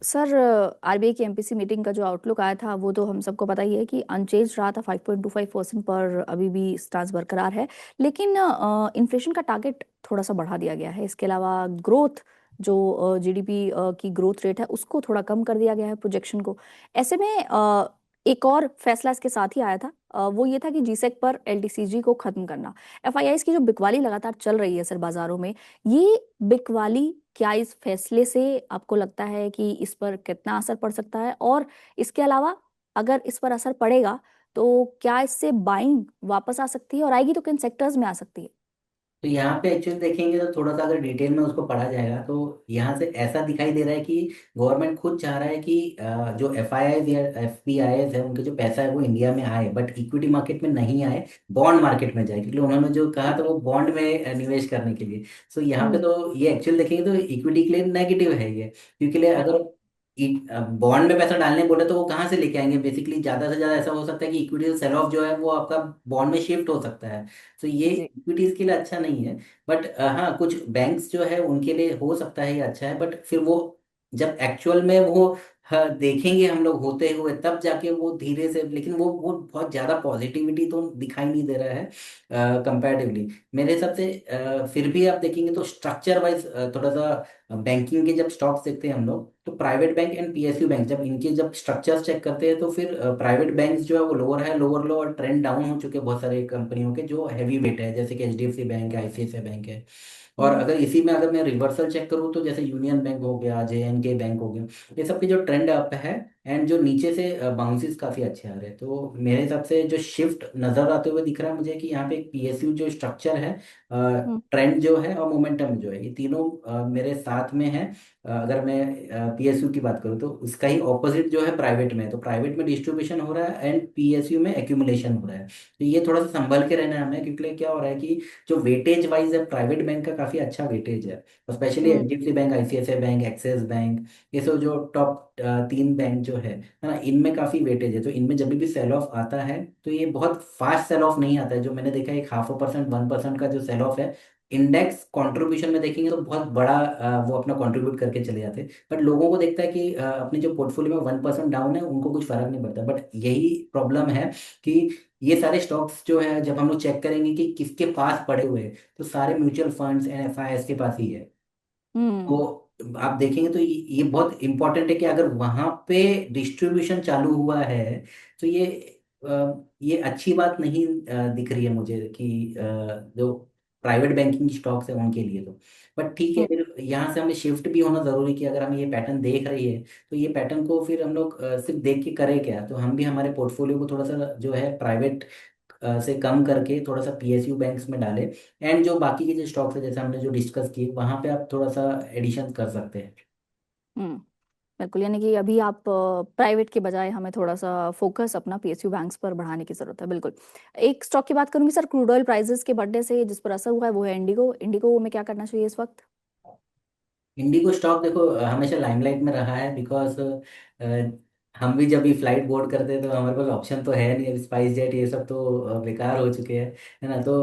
Sir, RBI की MPC meeting का जो आउटलुक आया था वो तो हम सबको पता ही है कि अनचेंज रहा था। 5.25% पर अभी भी स्टांस बरकरार है। लेकिन इन्फ्लेशन का टारगेट थोड़ा सा बढ़ा दिया गया है। इसके अलावा ग्रोथ, जो जीडीपी की ग्रोथ रेट है उसको थोड़ा कम कर दिया गया है प्रोजेक्शन को। ऐसे में एक और फैसला इसके साथ ही आया था। वो ये था कि जीसेक पर एलटीसीजी को खत्म करना। एफआईआईस की जो बिकवाली लगातार चल रही है सर बाजारों में, ये बिकवाली क्या इस फैसले से आपको लगता है कि इस पर कितना असर पड़ सकता है? और इसके अलावा अगर इस पर असर पड़ेगा तो क्या इससे बाइंग वापस आ सकती है, और आएगी तो किन सेक्टर्स में आ सकती है? तो यहाँ पे एक्चुअली देखेंगे तो थोड़ा सा अगर डिटेल में उसको पढ़ा जाएगा तो यहाँ से ऐसा दिखाई दे रहा है कि गवर्नमेंट खुद चाह रहा है कि जो एफ आई आई या एफ पी आई है उनके जो पैसा है वो इंडिया में आए, बट इक्विटी मार्केट में नहीं आए, बॉन्ड मार्केट में जाए, क्योंकि उन्होंने जो कहा था वो बॉन्ड में निवेश करने के लिए। सो यहाँ पे हम्म। तो ये एक्चुअली देखेंगे तो इक्विटी के लिए नेगेटिव है ये, क्योंकि हाँ। अगर बॉन्ड में पैसा डालने बोले तो वो कहाँ से लेके आएंगे? बेसिकली ज्यादा से ज्यादा ऐसा हो सकता है कि इक्विटी सेल ऑफ जो है वो आपका बॉन्ड में शिफ्ट हो सकता है। तो ये जी। इक्विटीज के लिए अच्छा नहीं है। बट हाँ, कुछ बैंक्स जो है उनके लिए हो सकता है ये अच्छा है, बट फिर वो जब एक्चुअल में वो हाँ, देखेंगे हम लोग होते हुए तब जाके वो धीरे से, लेकिन वो बहुत ज्यादा पॉजिटिविटी तो दिखाई नहीं दे रहा है कंपैरेटिवली मेरे हिसाब से। फिर भी आप देखेंगे तो स्ट्रक्चर वाइज थोड़ा सा बैंकिंग के जब स्टॉक्स देखते हैं हम लोग, तो private bank and PSU bank जब इनके जब स्ट्रक्चर्स चेक करते हैं तो फिर प्राइवेट बैंक्स जो है वो लोअर है, लोअर लो, और ट्रेंड डाउन हो चुके हैं बहुत सारे कंपनियों के जो हैवी वेट है, जैसे कि एचडीएफसी बैंक है, आईसीआईसीआई बैंक है। और हम्म। अगर इसी में अगर मैं रिवर्सल चेक करूँ तो जैसे यूनियन बैंक हो गया, जेएनके बैंक हो गया, ये सब की जो ट्रेंड अप है एंड जो नीचे से बाउंसेस काफी अच्छे आ रहे हैं, तो मेरे हिसाब से जो शिफ्ट नजर आते हुए दिख रहा है मुझे कि यहाँ पे एक पीएसयू जो स्ट्रक्चर है, हम्म। ट्रेंड जो है और मोमेंटम जो है, ये तीनों मेरे साथ में है। अगर मैं पीएसयू की बात करूँ तो उसका ही ऑपोजिट जो है प्राइवेट में है, तो प्राइवेट में डिस्ट्रीब्यूशन हो रहा है एंड पीएसयू में एक्यूमुलेशन हो रहा है। तो ये थोड़ा सा संभल के रहना है हमें, क्योंकि क्या हो रहा है कि जो वेटेज वाइज है प्राइवेट बैंक का काफी अच्छा वेटेज है, specially hmm. HDFC bank, ICICI bank, Axis bank, ये सब जो टॉप तीन बैंक जो है ना, इनमें काफी वेटेज है। तो इनमें जब भी सेल ऑफ आता है तो ये बहुत फास्ट सेल ऑफ नहीं आता है, जो मैंने देखा है एक 0.5% 1% का जो सेल ऑफ है, इंडेक्स कंट्रीब्यूशन में देखेंगे तो बहुत बड़ा वो अपना कंट्रीब्यूट करके चले जाते हैं। बट लोगों को देखता है कि अपने जो पोर्टफोलियो में 1% डाउन है उनको कुछ फर्क नहीं पड़ता, बट यही प्रॉब्लम है कि ये सारे स्टॉक्स जो है जब हम लोग चेक करेंगे कि किसके पास पड़े हुए हैं, तो सारे म्यूचुअल फंड्स एंड एफआईएस के पास ही है। हम्म। तो आप देखेंगे तो ये बहुत इंपॉर्टेंट है कि अगर वहां पे डिस्ट्रीब्यूशन चालू हुआ है तो ये अच्छी बात नहीं दिख रही है मुझे कि जो प्राइवेट बैंकिंग स्टॉक्स है उनके लिए तो। बट ठीक है, हम्म। फिर यहाँ से हमें शिफ्ट भी होना जरूरी है कि अगर हम ये पैटर्न देख रही है तो ये पैटर्न को फिर हम लोग सिर्फ देख के करें क्या, तो हम भी हमारे पोर्टफोलियो को थोड़ा सा जो है प्राइवेट से कम करके थोड़ा सा पीएसयू बैंक्स में डालें, एंड जो बाकी के जो स्टॉक्स है जैसे हमने जो डिस्कस किए वहां पे आप थोड़ा सा एडिशन कर सकते हैं। हम्म। बिल्कुल, यानी कि अभी आप प्राइवेट के बजाय हमें थोड़ा सा फोकस अपना पीएसयू बैंक्स पर बढ़ाने की जरूरत है। बिल्कुल। एक स्टॉक की बात करूंगी सर, क्रूड ऑयल प्राइसेस के बढ़ने से जिस पर असर हुआ है वो है इंडिगो। इंडिगो में क्या करना चाहिए इस वक्त? इंडिगो स्टॉक देखो हमेशा लाइमलाइट में रहा है, बिकॉज हम भी जब भी फ्लाइट बोर्ड करते हैं तो हमारे पास ऑप्शन तो है नहीं, स्पाइस जेट ये सब तो बेकार हो चुके हैं, है ना। तो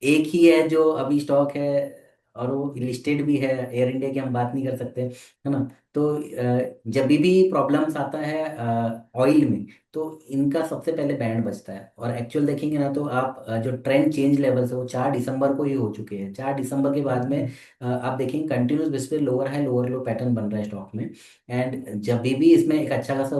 एक ही है जो अभी स्टॉक है, और वो लिस्टेड भी है, एयर इंडिया की हम बात नहीं कर सकते, है ना। तो जब भी प्रॉब्लम्स आता है ऑयल में, तो इनका सबसे पहले बैंड बजता है। और एक्चुअल देखेंगे ना तो आप जो ट्रेंड चेंज लेवल्स है वो 4 दिसंबर को ही हो चुके हैं। 4 दिसंबर के बाद में आप देखेंगे कंटिन्यूस बेस पे लोअर हाई लोअर लो पैटर्न बन रहा है स्टॉक में, एंड जब भी इसमें एक अच्छा खासा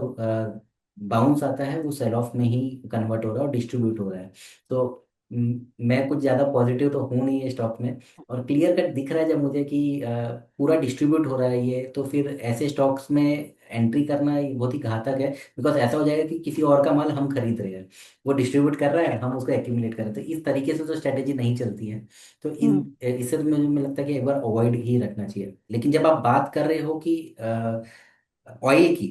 बाउंस आता है वो सेल ऑफ में ही कन्वर्ट हो रहा है और डिस्ट्रीब्यूट हो रहा है। तो मैं कुछ ज़्यादा पॉजिटिव तो हूँ नहीं है स्टॉक में, और क्लियर कट दिख रहा है जब मुझे कि पूरा डिस्ट्रीब्यूट हो रहा है ये, तो फिर ऐसे स्टॉक्स में एंट्री करना ये बहुत ही घातक है, बिकॉज ऐसा हो जाएगा कि किसी और का माल हम खरीद रहे हैं, वो डिस्ट्रीब्यूट कर रहा है, हम उसको एक्यूमुलेट कर रहे हैं, तो इस तरीके से तो स्ट्रेटेजी नहीं चलती है। तो इन हम्म। इससे तो मुझे लगता है कि एक बार अवॉइड ही रखना चाहिए। लेकिन जब आप बात कर रहे हो कि ऑयल की,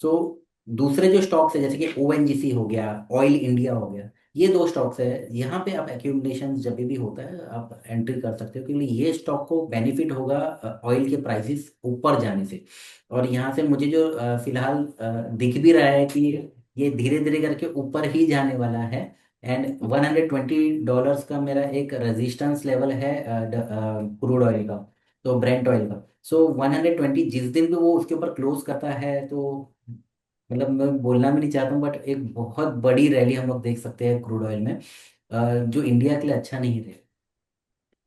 तो दूसरे जो स्टॉक्स है जैसे कि ओएनजीसी हो गया, ऑयल इंडिया हो गया, ये दो स्टॉक्स है, यहाँ पे आप एक्यूमुलेशन जब भी होता है आप एंट्री कर सकते हो, क्योंकि ये स्टॉक को बेनिफिट होगा ऑयल के प्राइसेस ऊपर जाने से। और यहाँ से मुझे जो फिलहाल दिख भी रहा है कि ये धीरे धीरे करके ऊपर ही जाने वाला है, एंड $120 का मेरा एक रेजिस्टेंस लेवल है क्रूड ऑयल का। तो ब्रेंट ऑयल का। सो 120 जिस दिन भी वो उसके ऊपर क्लोज करता है, तो मतलब मैं बोलना भी नहीं चाहता हूँ, बट एक बहुत बड़ी रैली हम लोग देख सकते हैं क्रूड ऑयल में, जो इंडिया के लिए अच्छा नहीं रहे।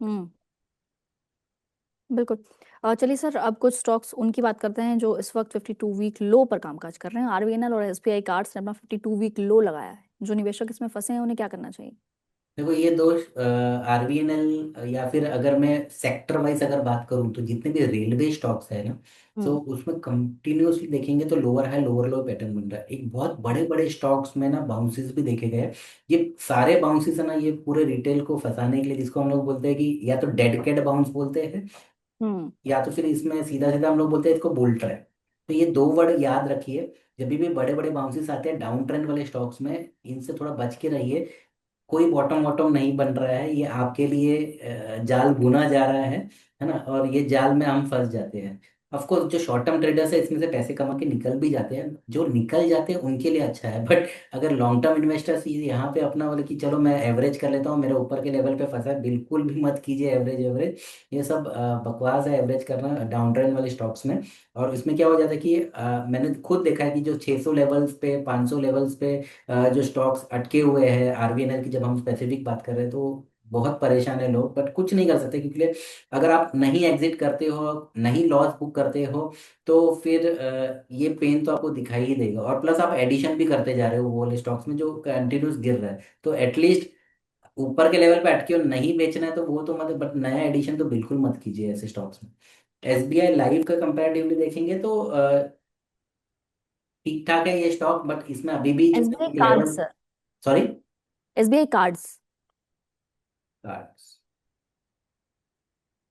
हम्म। बिल्कुल। चलिए सर, अब कुछ स्टॉक्स उनकी बात करते हैं जो इस वक्त 52 वीक लो पर कामकाज कर रहे हैं। आरबीएनएल और एसबीआई कार्ड्स ने अपना 52 वीक लो लगाया है। जो निवेशक इसमें फंसे हैं उन्हें क्या करना चाहिए? देखो ये दो, आरबीएनएल, या फिर अगर मैं सेक्टर वाइज अगर बात करूँ तो जितने भी रेलवे स्टॉक्स है ना, तो हम्म। उसमें कंटिन्यूसली देखेंगे तो लोअर हाई लोअर लो पैटर्न बन रहा है। एक बहुत बड़े बड़े स्टॉक्स में ना बाउंसेस भी देखे गए हैं। ये सारे बाउंसेस है ना, ये पूरे रिटेल को फंसाने के लिए, जिसको हम लोग बोलते हैं कि या तो डेड कैट बाउंस बोलते हैं, हम्म। या तो फिर इसमें सीधा सीधा हम लोग बोलते हैं इसको बुल ट्रैप। तो ये दो वर्ड याद रखिए। जब भी बड़े बड़े बाउंसेस आते हैं डाउन ट्रेंड वाले स्टॉक्स में, इनसे थोड़ा बच के रहिए। कोई बॉटम वॉटम नहीं बन रहा है, ये आपके लिए जाल बुना जा रहा है ना, और ये जाल में हम फंस जाते हैं। ऑफ कोर्स जो शॉर्ट टर्म ट्रेडर्स है इसमें से पैसे कमा के निकल भी जाते हैं, जो निकल जाते हैं उनके लिए अच्छा है। बट अगर लॉन्ग टर्म इन्वेस्टर्स यहाँ पे अपना बोले कि चलो मैं एवरेज कर लेता हूँ, मेरे ऊपर के लेवल पे फंसा है, बिल्कुल भी मत कीजिए एवरेज एवरेज। ये सब बकवास है एवरेज करना डाउन ट्रेंड वाले स्टॉक्स में। और इसमें क्या हो जाता है कि मैंने खुद देखा है कि जो 600 लेवल्स पे 500 लेवल्स पे जो स्टॉक्स अटके हुए हैं आरबीएनएल की, जब हम स्पेसिफिक बात कर रहे हैं, तो बहुत परेशान है लोग, बट कुछ नहीं कर सकते, क्योंकि अगर आप नहीं एग्जिट करते हो, नहीं लॉस बुक करते हो, तो फिर ये पेन तो आपको दिखाई ही देगा। और प्लस आप एडिशन भी करते जा रहे हो वो वाले स्टॉक्स में जो कंटिन्यूस गिर रहा है, तो एटलीस्ट ऊपर के लेवल पे अटके हो, नहीं बेचना है तो वो तो मतलब, बट नया एडिशन तो बिल्कुल मत कीजिए ऐसे स्टॉक्स में। एसबीआई लाइव का कंपैरेटिवली देखेंगे तो ठीक ठाक है ये स्टॉक, बट इसमें अभी भी जो एसबीआई एक card level. Sir. Sorry. SBI cards. Cards.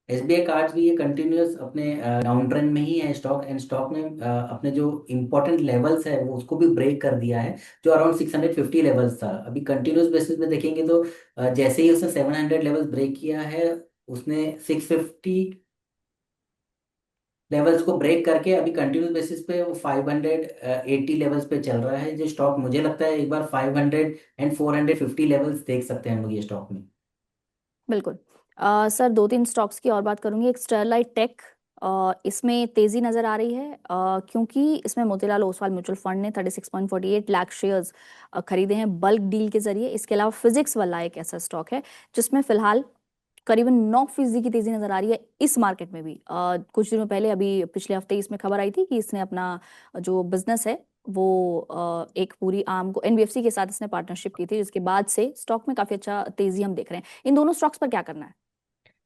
SBI cards भी ये कंटिन्यूअस अपने डाउन ट्रेंड में ही है स्टॉक, एंड स्टॉक ने अपने जो इंपॉर्टेंट लेवल्स है वो उसको भी ब्रेक कर दिया है। जो अराउंड 650 लेवल्स था, अभी कंटिन्यूअस बेसिस पे देखेंगे तो जैसे ही उसने 700 लेवल्स ब्रेक किया है, उसने 650 लेवल्स को ब्रेक करके अभी कंटिन्यूस बेसिस पे वो 580 लेवल्स पे चल रहा है। जो स्टॉक मुझे लगता है एक बार 500 एंड 450 लेवल्स देख सकते हैं हम लोग ये स्टॉक में। बिल्कुल। सर, दो तीन स्टॉक्स की और बात करूंगी। एक स्टरलाइट टेक, इसमें तेजी नजर आ रही है क्योंकि इसमें मोतीलाल ओसवाल म्यूचुअल फंड ने 36.48 लाख शेयर्स खरीदे हैं बल्क डील के जरिए। इसके अलावा फिजिक्स वाला एक ऐसा स्टॉक है जिसमें फिलहाल करीबन 9% की तेजी नजर आ रही है इस मार्केट में भी। कुछ दिनों पहले, अभी पिछले हफ्ते इसमें खबर आई थी कि इसने अपना जो बिजनेस है वो एक पूरी आर्म को एनबीएफसी के साथ इसने पार्टनरशिप की थी, जिसके बाद से स्टॉक में काफी अच्छा तेजी हम देख रहे हैं। इन दोनों स्टॉक्स पर क्या करना है?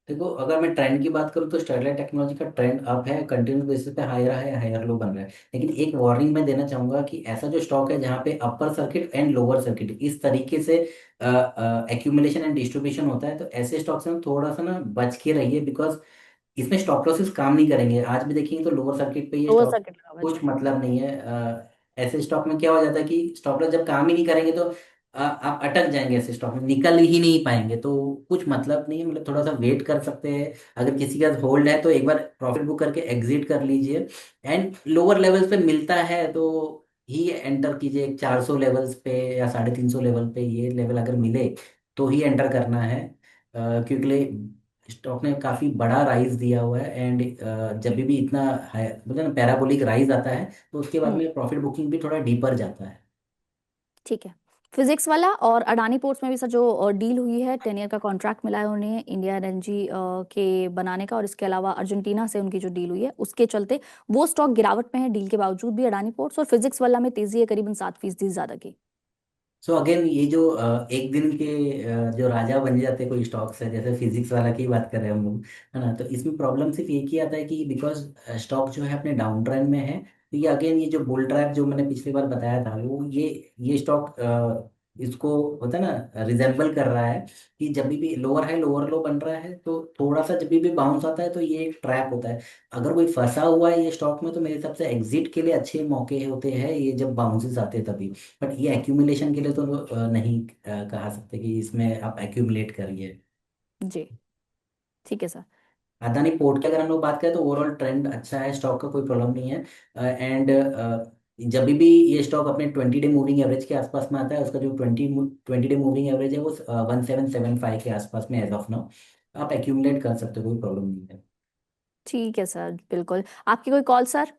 देखो अगर मैं ट्रेंड की बात करूँ तो स्टरलाइट टेक्नोलॉजी का ट्रेंड अप है, कंटिन्यूस बेसिस पे हायर है हायर लो बन रहा है। लेकिन एक वार्निंग मैं देना चाहूंगा कि ऐसा जो स्टॉक है जहाँ पे upper circuit and lower circuit इस तरीके से एक्यूमुलेशन एंड डिस्ट्रीब्यूशन होता है, तो ऐसे स्टॉक्स में थोड़ा सा ना बच के रहिए, बिकॉज इसमें स्टॉप लॉसेस काम नहीं करेंगे। आज भी देखेंगे तो लोअर सर्किट पे ये लोअर स्टॉक सर्किट लगा हुआ है कुछ जी। मतलब नहीं है। ऐसे स्टॉक में क्या हो जाता है कि स्टॉप लॉस जब काम ही नहीं करेंगे तो आप अटक जाएंगे, ऐसे स्टॉक में निकल ही नहीं पाएंगे, तो कुछ मतलब नहीं है। मतलब थोड़ा सा वेट कर सकते हैं, अगर किसी का होल्ड है तो एक बार प्रॉफिट बुक करके एग्जिट कर लीजिए। एंड लोअर लेवल्स पे मिलता है तो ही एंटर कीजिए, 400 लेवल्स पे या 350 लेवल पे ये लेवल अगर मिले तो ही एंटर करना है। क्योंकि स्टॉक ने काफी बड़ा राइज दिया हुआ है, एंड जब भी इतना मतलब ना पैराबोलिक राइज आता है, तो उसके बाद हम्म। में प्रॉफिट बुकिंग भी थोड़ा डीपर जाता है। ठीक है। फिजिक्स वाला और अडानी पोर्ट्स में भी सर जो डील हुई है, 10 ईयर का कॉन्ट्रैक्ट मिला है उन्हें इंडिया एनर्जी के बनाने का, और इसके अलावा अर्जेंटीना से उनकी जो डील हुई है उसके चलते वो स्टॉक गिरावट में है डील के बावजूद भी। अडानी पोर्ट्स और फिजिक्स वाला में तेजी है करीबन 7% ज्यादा की। सो अगेन ये जो एक दिन के जो राजा बन जाते हैं कोई स्टॉक्स है, जैसे फिजिक्स वाला की बात कर रहे हैं हम लोग, है ना, तो इसमें प्रॉब्लम सिर्फ एक ही आता है कि बिकॉज स्टॉक जो है अपने डाउन ट्रेंड में है, तो ये अगेन ये जो बुल ट्रैप जो मैंने पिछली बार बताया था, वो ये स्टॉक इसको होता है ना रिजेंबल कर रहा है कि जब भी लोअर है लोअर लो बन रहा है, तो थोड़ा सा जब भी बाउंस आता है तो ये एक ट्रैप होता है। अगर कोई फंसा हुआ है ये स्टॉक में, तो मेरे हिसाब से एग्जिट के लिए अच्छे मौके होते हैं ये जब बाउंसेस आते हैं तभी। बट ये एक्यूमुलेशन के लिए तो नहीं कहा सकते कि इसमें आप एक्यूमुलेट करिए। जी। ठीक है सर। अदानी पोर्ट की अगर हम लोग बात करें तो ओवरऑल ट्रेंड अच्छा है, स्टॉक का कोई प्रॉब्लम नहीं है। एंड जब भी ये स्टॉक अपने 20 डे मूविंग एवरेज के आसपास में आता है, उसका जो 20 डे मूविंग एवरेज है वो 1775 के आसपास में एज ऑफ नाउ, आप एक्यूमुलेट कर सकते हो, कोई प्रॉब्लम नहीं है। ठीक है सर, बिल्कुल। आपकी कोई कॉल सर,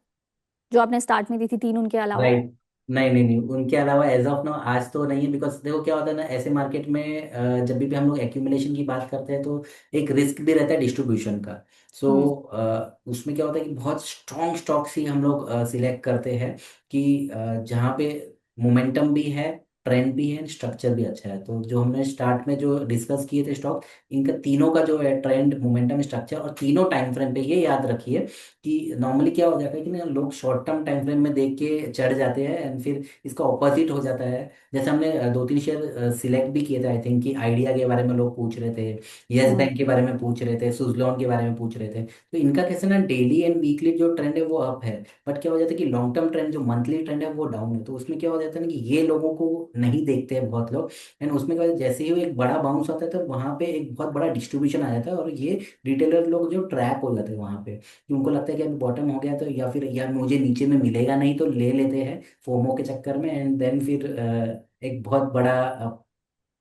जो आपने स्टार्ट में दी थी, तीन उनके अलावा? राइट। नहीं नहीं नहीं, उनके अलावा एज ऑफ नाउ आज तो नहीं है, बिकॉज देखो क्या होता है ना ऐसे मार्केट में, जब भी हम लोग एक्यूमुलेशन की बात करते हैं तो एक रिस्क भी रहता है डिस्ट्रीब्यूशन का। सो हम्म। उसमें क्या होता है कि बहुत स्ट्रॉन्ग स्टॉक्स ही हम लोग सिलेक्ट करते हैं कि जहाँ पे मोमेंटम भी है, ट्रेंड भी है, स्ट्रक्चर भी अच्छा है। तो जो हमने स्टार्ट में जो डिस्कस किए थे स्टॉक, इनका तीनों का जो है ट्रेंड, मोमेंटम, स्ट्रक्चर, और तीनों टाइम फ्रेम पे, ये याद रखिए कि नॉर्मली क्या हो जाता है कि ना लोग शॉर्ट टर्म टाइम फ्रेम में देख के चढ़ जाते हैं एंड फिर इसका ऑपोजिट हो जाता है। जैसे हमने दो तीन शेयर सिलेक्ट भी किए थे, आई थिंक कि आइडिया के बारे में लोग पूछ रहे थे, यस हम्म। बैंक के बारे में पूछ रहे थे, सुजलॉन के बारे में पूछ रहे थे। तो इनका कैसे ना डेली एंड वीकली जो ट्रेंड है वो अप है, बट क्या हो जाता है कि लॉन्ग टर्म ट्रेंड जो मंथली ट्रेंड है वो डाउन है। तो उसमें क्या हो जाता है ना कि ये लोगों को नहीं देखते हैं बहुत लोग, एंड उसमें क्या होता है, जैसे ही वो एक बड़ा बाउंस आता है तो वहां पे एक बहुत बड़ा डिस्ट्रीब्यूशन आ जाता है, और ये रिटेलर लोग जो ट्रैप हो जाते हैं वहां पे, कि उनको लगता है कि अभी बॉटम हो गया तो, या फिर यार मुझे नीचे में मिलेगा नहीं, तो ले लेते हैं फोमो के चक्कर में, एंड देन फिर एक बहुत बड़ा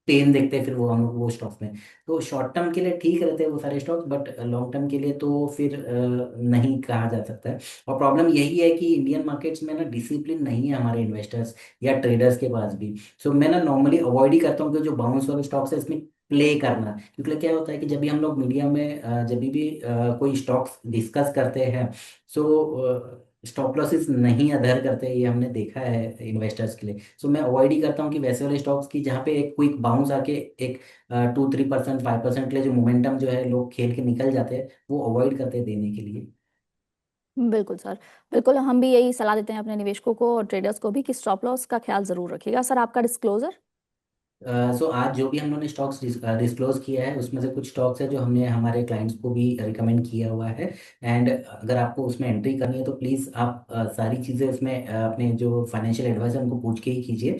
पेन देखते हैं फिर वो हम वो स्टॉक्स में। तो शॉर्ट टर्म के लिए ठीक रहते हैं वो सारे स्टॉक्स, बट लॉन्ग टर्म के लिए तो फिर नहीं कहा जा सकता है। और प्रॉब्लम यही है कि इंडियन मार्केट्स में ना डिसिप्लिन नहीं है हमारे इन्वेस्टर्स या ट्रेडर्स के पास भी। सो मैं ना नॉर्मली अवॉइड ही करता हूँ कि जो बाउंस वाले स्टॉक्स है इसमें प्ले करना, क्योंकि क्या होता है कि जब भी हम लोग मीडिया में जब भी कोई स्टॉक्स डिस्कस करते हैं, सो स्टॉप लॉसेस नहीं अधर करते, ये हमने देखा है इन्वेस्टर्स के लिए। सो मैं अवॉइड ही करता हूँ कि वैसे वाले स्टॉक्स की जहाँ पे एक क्विक बाउंस आके एक 2-3%, 5% के लिए जो मोमेंटम जो है लोग खेल के निकल जाते हैं, वो अवॉइड करते हैं देने के लिए। बिल्कुल सर, बिल्कुल। हम भी यही सलाह देते हैं अपने निवेशकों को और ट्रेडर्स को भी कि स्टॉप लॉस का ख्याल जरूर रखिएगा। सर, आपका डिस्क्लोजर? सो आज जो भी हम लोगों ने स्टॉक्स डिस्क्लोज किया है उसमें से कुछ स्टॉक्स है जो हमने हमारे क्लाइंट्स को भी रिकमेंड किया हुआ है, एंड अगर आपको उसमें एंट्री करनी है तो प्लीज़ आप सारी चीज़ें उसमें अपने जो फाइनेंशियल एडवाइजर उनको पूछ के ही कीजिए।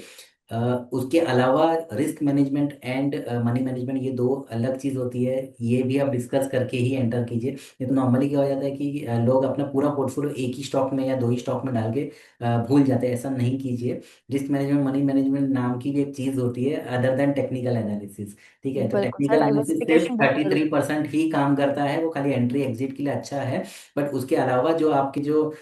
अ, उसके अलावा risk management and money management, ये दो अलग चीज़ होती है, ये भी आप डिस्कस करके ही एंटर कीजिए। नहीं तो नॉर्मली क्या हो जाता है कि लोग अपना पूरा पोर्टफोलियो एक ही स्टॉक में या दो ही स्टॉक में डाल के भूल जाते हैं, ऐसा नहीं कीजिए। रिस्क मैनेजमेंट, मनी मैनेजमेंट नाम की भी एक चीज़ होती है अदर देन टेक्निकल एनालिसिस। ठीक है, तो बिल्कुल सर, टेक्निकल एनालिसिस सिर्फ डाइवर्सिफिकेशन बहुत 33% ही काम करता है, वो खाली एंट्री एग्जिट के लिए अच्छा है। बट उसके अलावा जो आपकी जो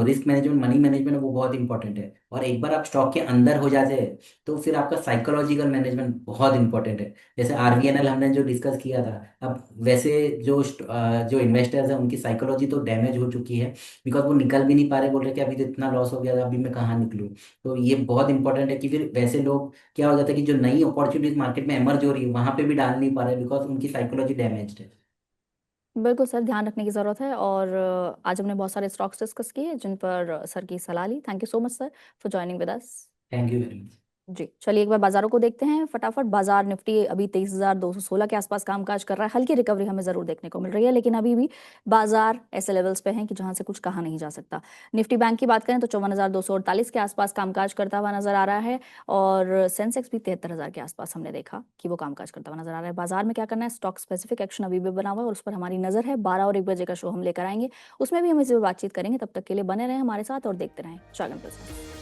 रिस्क मैनेजमेंट, मनी मैनेजमेंट है, वो बहुत इंपॉर्टेंट है। और एक बार आप स्टॉक के अंदर हो जाते हैं तो फिर आपका साइकोलॉजिकल मैनेजमेंट बहुत इंपॉर्टेंट है। जैसे आरवीएनएल हमने जो डिस्कस किया था, अब वैसे जो इन्वेस्टर्स हैं उनकी साइकोलॉजी तो डैमेज हो चुकी है, बिकॉज वो निकल भी नहीं पा रहे, बोल रहे कि अभी तो इतना लॉस हो गया था, अभी मैं कहाँ निकलूँ। तो ये बहुत इंपॉर्टेंट है कि फिर वैसे लोग क्या हो जाता है कि जो नई अपॉर्चुनिटीज मार्केट में एमर्ज हो रही है वहां पे भी डाल नहीं पा रहे, बिकॉज उनकी साइकोलॉजी डैमेज्ड है। बिल्कुल सर, ध्यान रखने की ज़रूरत है। और आज हमने बहुत सारे स्टॉक्स डिस्कस किए जिन पर सर की सलाह ली। Thank you so much sir for joining with us. Thank you very much. जी, चलिए एक बार बाजारों को देखते हैं फटाफट। बाजार निफ्टी अभी 23,216 के आसपास कामकाज कर रहा है। हल्की रिकवरी हमें जरूर देखने को मिल रही है, लेकिन अभी भी बाजार ऐसे लेवल्स पे हैं कि जहां से कुछ कहा नहीं जा सकता। निफ्टी बैंक की बात करें तो 54,248 के आसपास कामकाज करता हुआ नजर आ रहा है, और सेंसेक्स भी 73,000 के आसपास हमने देखा कि वो कामकाज करता हुआ नजर आ रहा है। बाजार में क्या करना है, स्टॉक स्पेसिफिक एक्शन अभी भी बना हुआ है और उस पर हमारी नजर है। 12 और 1 बजे का शो हम लेकर आएंगे, उसमें भी हम इस बातचीत करेंगे। तब तक के लिए बने रहें हमारे साथ और देखते रहें चालन प्लस।